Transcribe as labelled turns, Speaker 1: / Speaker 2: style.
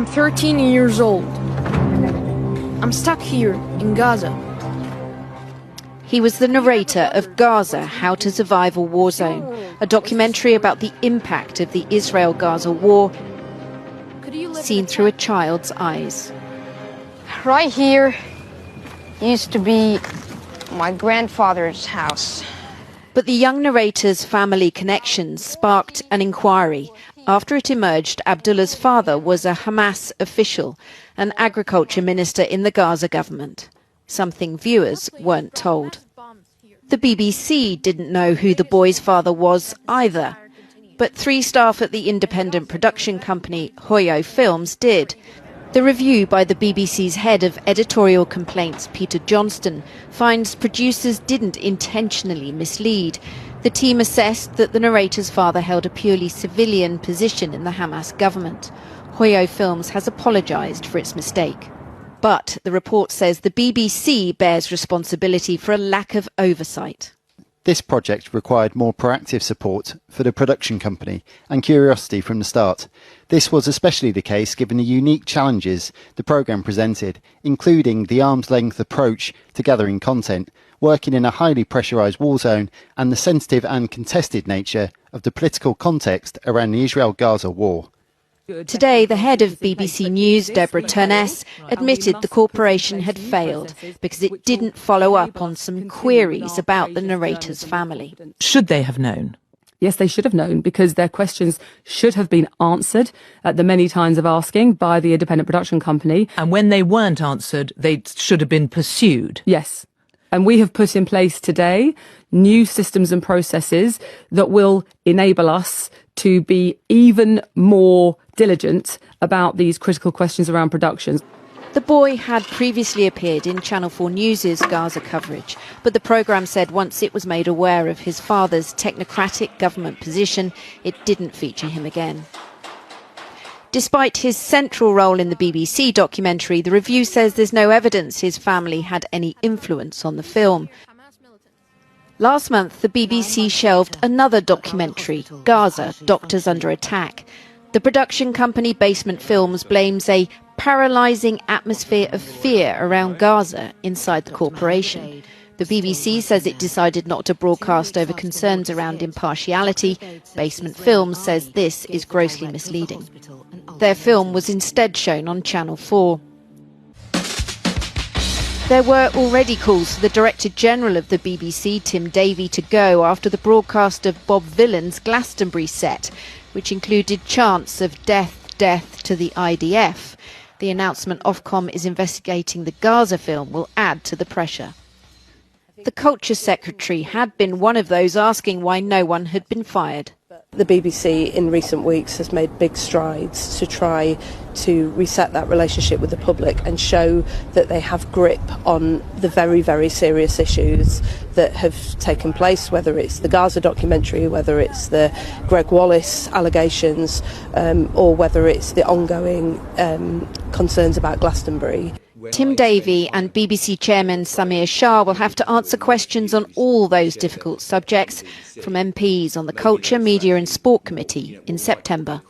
Speaker 1: I'm 13 years old. I'm stuck here in Gaza.
Speaker 2: He was the narrator of Gaza, How to Survive a War Zone, a documentary about the impact of the Israel-Gaza war, seen through a child's eyes.
Speaker 1: Right here used to be my grandfather's house.
Speaker 2: But the young narrator's family connections sparked an inquiry after it emerged Abdullah's father was a Hamas official, an agriculture minister in the Gaza government, something viewers weren't told. The BBC didn't know who the boy's father was either, but 3 staff at the independent production company Hoyo Films did. The review by the BBC's head of editorial complaints, Peter Johnston, finds producers didn't intentionally mislead. The team assessed that the narrator's father held a purely civilian position in the Hamas government. Hoyo Films has apologised for its mistake. But the report says the BBC bears responsibility for a lack of oversight.
Speaker 3: This project required more proactive support for the production company and curiosity from the start. This was especially the case given the unique challenges the programme presented, including the arm's-length approach to gathering content, working in a highly pressurised war zone, and the sensitive and contested nature of the political context around the Israel-Gaza war.
Speaker 2: Today, the head of BBC News, Deborah Turness, admitted the corporation had failed because it didn't follow up on some queries about the narrator's family.
Speaker 4: Should they have known?
Speaker 5: Yes, they should have known, because their questions should have been answered at the many times of asking by the independent production company.
Speaker 4: And when they weren't answered, they should have been pursued?
Speaker 5: Yes. And we have put in place today new systems and processes that will enable us to be even more diligent about these critical questions around productions.
Speaker 2: The boy had previously appeared in Channel 4 News' Gaza coverage, but the programme said once it was made aware of his father's technocratic government position, it didn't feature him again. Despite his central role in the BBC documentary, the review says there's no evidence his family had any influence on the film. Last month, the BBC shelved another documentary, Gaza, Doctors Under Attack. The production company Basement Films blames a paralysing atmosphere of fear around Gaza inside the corporation. The BBC says it decided not to broadcast over concerns around impartiality. Basement Films says this is grossly misleading. Their film was instead shown on Channel 4. There were already calls for the Director General of the BBC, Tim Davie, to go after the broadcast of Bob Vylan's Glastonbury set, which included chants of death, death to the IDF. The announcement Ofcom is investigating the Gaza film will add to the pressure. The Culture Secretary had been one of those asking why no one had been fired.
Speaker 6: The BBC in recent weeks has made big strides to try to reset that relationship with the public and show that they have grip on the very, very serious issues that have taken place, whether it's the Gaza documentary, whether it's the Greg Wallace allegations, or whether it's the ongoing concerns about Glastonbury.
Speaker 2: Tim Davie and BBC Chairman Samir Shah will have to answer questions on all those difficult subjects from MPs on the Culture, Media and Sport Committee in September.